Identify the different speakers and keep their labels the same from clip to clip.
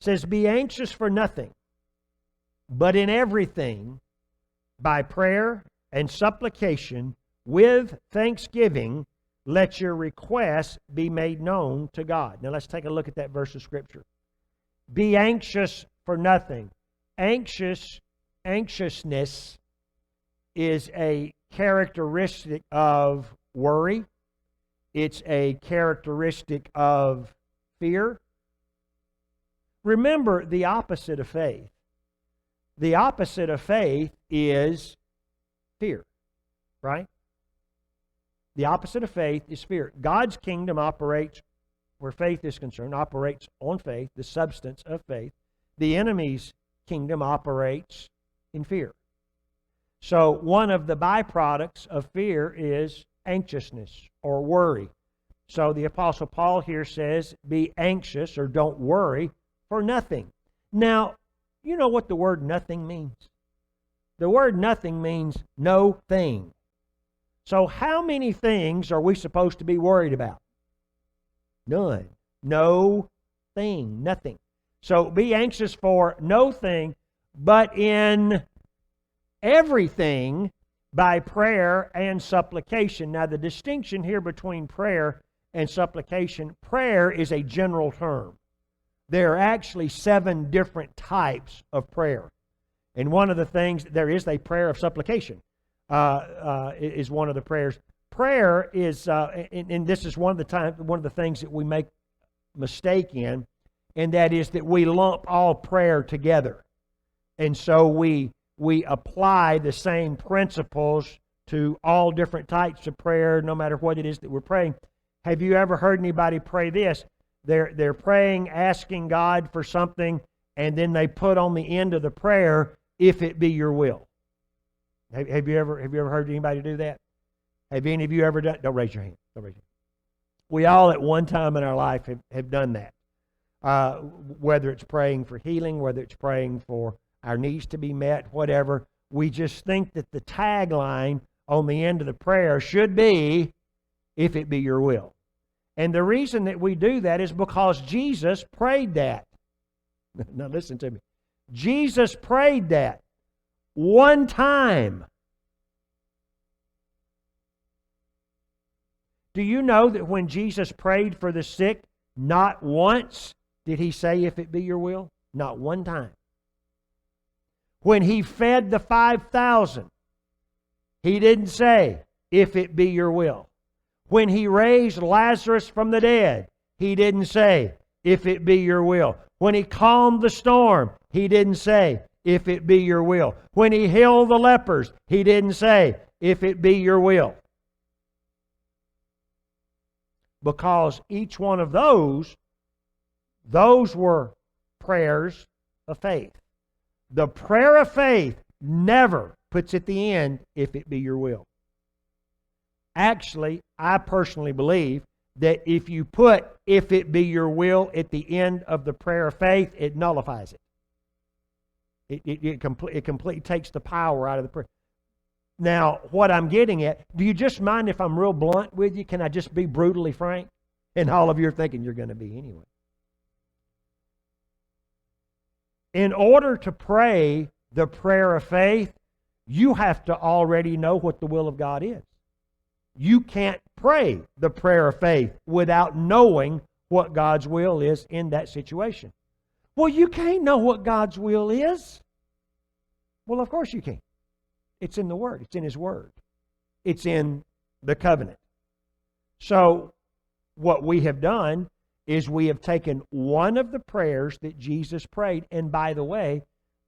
Speaker 1: It says, be anxious for nothing, but in everything, by prayer and supplication, with thanksgiving, let your requests be made known to God. Now let's take a look at that verse of Scripture. Be anxious for nothing. Anxiousness is a characteristic of worry. It's a characteristic of fear. Remember the opposite of faith. The opposite of faith is fear, right? The opposite of faith is fear. God's kingdom operates, where faith is concerned, operates on faith, the substance of faith. The enemy's kingdom operates in fear. So one of the byproducts of fear is anxiousness or worry. So the Apostle Paul here says, be anxious or don't worry for nothing. Now, you know what the word nothing means? The word nothing means no thing. So how many things are we supposed to be worried about? None. No thing. Nothing. So be anxious for no thing, but in everything by prayer and supplication. Now the distinction here between prayer and supplication, prayer is a general term. There are actually 7 different types of prayer. And one of the things, there is a prayer of supplication, is one of the prayers. Prayer is, and this is one of the things that we make mistake in, and that is that we lump all prayer together. And so we apply the same principles to all different types of prayer, no matter what it is that we're praying. Have you ever heard anybody pray this? They're praying, asking God for something, and then they put on the end of the prayer, if it be your will. Have you ever heard anybody do that? Have any of you ever done? Don't raise your hand. Don't raise your hand. We all at one time in our life have done that. Whether it's praying for healing, whether it's praying for our needs to be met, whatever. We just think that the tagline on the end of the prayer should be, if it be your will. And the reason that we do that is because Jesus prayed that. Now listen to me. Jesus prayed that one time. Do you know that when Jesus prayed for the sick, not once did he say, if it be your will? Not one time. When he fed the 5,000, he didn't say, if it be your will. When he raised Lazarus from the dead, he didn't say, if it be your will. When he calmed the storm, he didn't say, if it be your will. When he healed the lepers, he didn't say, if it be your will. Because each one of those were prayers of faith. The prayer of faith never puts at the end, if it be your will. Actually, I personally believe that if you put, if it be your will, at the end of the prayer of faith, it nullifies it. It completely takes the power out of the prayer. Now, what I'm getting at, do you just mind if I'm real blunt with you? Can I just be brutally frank? And all of you are thinking you're going to be anyway. In order to pray the prayer of faith, you have to already know what the will of God is. You can't pray the prayer of faith without knowing what God's will is in that situation. Well, you can't know what God's will is. Well, of course you can. It's in the Word. It's in His Word. It's in the covenant. So, what we have done is we have taken one of the prayers that Jesus prayed, and by the way,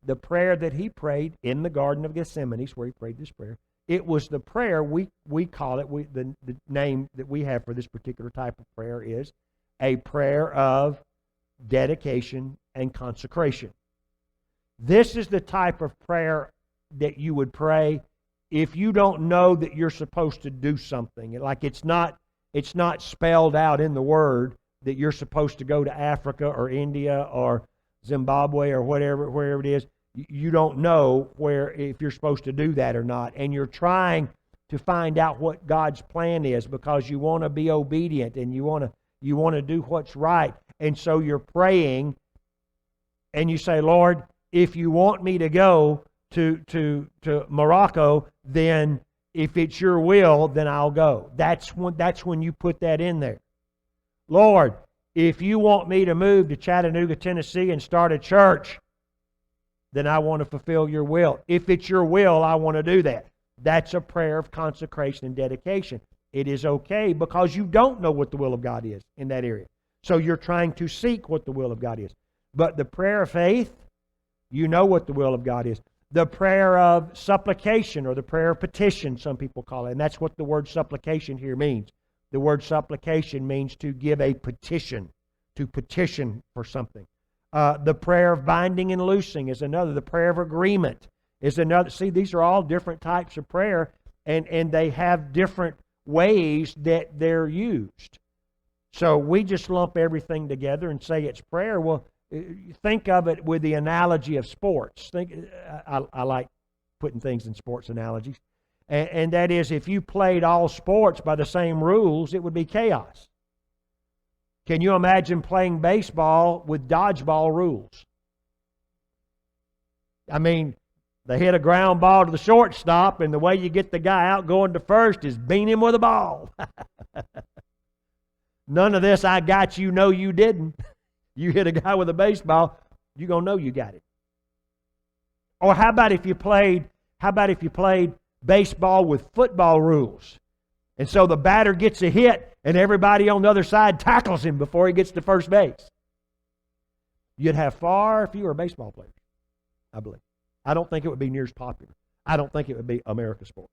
Speaker 1: the prayer that He prayed in the Garden of Gethsemane, where He prayed this prayer, it was the prayer, we call it, the name that we have for this particular type of prayer is a prayer of dedication and consecration. This is the type of prayer that you would pray if you don't know that you're supposed to do something. Like it's not spelled out in the Word that you're supposed to go to Africa or India or Zimbabwe or wherever it is. You don't know if you're supposed to do that or not. And you're trying to find out what God's plan is because you want to be obedient and you want to do what's right. And so you're praying and you say, Lord, if you want me to go to Morocco, then if it's your will, then I'll go. That's when you put that in there. Lord, if you want me to move to Chattanooga, Tennessee and start a church, then I want to fulfill your will. If it's your will, I want to do that. That's a prayer of consecration and dedication. It is okay because you don't know what the will of God is in that area. So you're trying to seek what the will of God is. But the prayer of faith, you know what the will of God is. The prayer of supplication, or the prayer of petition, some people call it. And that's what the word supplication here means. The word supplication means to give a petition, to petition for something. The prayer of binding and loosing is another. The prayer of agreement is another. See, these are all different types of prayer, and they have different ways that they're used. So we just lump everything together and say it's prayer. Well, think of it with the analogy of sports. I like putting things in sports analogies. And that is, if you played all sports by the same rules, it would be chaos. Can you imagine playing baseball with dodgeball rules? I mean, they hit a ground ball to the shortstop, and the way you get the guy out going to first is beat him with a ball. None of this, I got you, no you didn't. You hit a guy with a baseball, you're going to know you got it. Or how about if you played baseball with football rules? And so the batter gets a hit and everybody on the other side tackles him before he gets to first base. You'd have far fewer baseball players, I believe. I don't think it would be near as popular. I don't think it would be America's sport.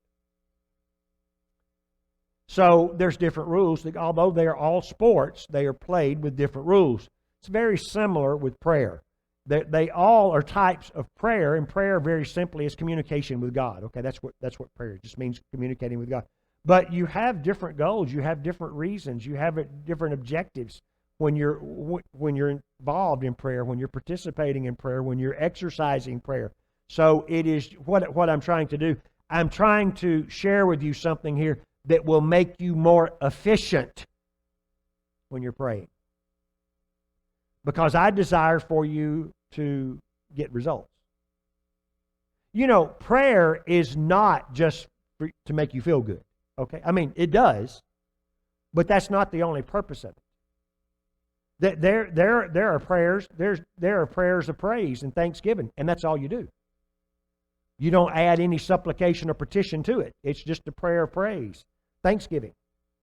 Speaker 1: So there's different rules. Although they are all sports, they are played with different rules. It's very similar with prayer. They all are types of prayer, and prayer very simply is communication with God. Okay, that's what prayer just means, communicating with God. But you have different goals, you have different reasons, you have different objectives when you're involved in prayer, when you're participating in prayer, when you're exercising prayer. So it is what I'm trying to do. I'm trying to share with you something here that will make you more efficient when you're praying. Because I desire for you to get results. You know, prayer is not just to make you feel good. Okay? I mean, it does, but that's not the only purpose of it. There are prayers, there are prayers of praise and thanksgiving, and that's all you do. You don't add any supplication or petition to it. It's just a prayer of praise, thanksgiving.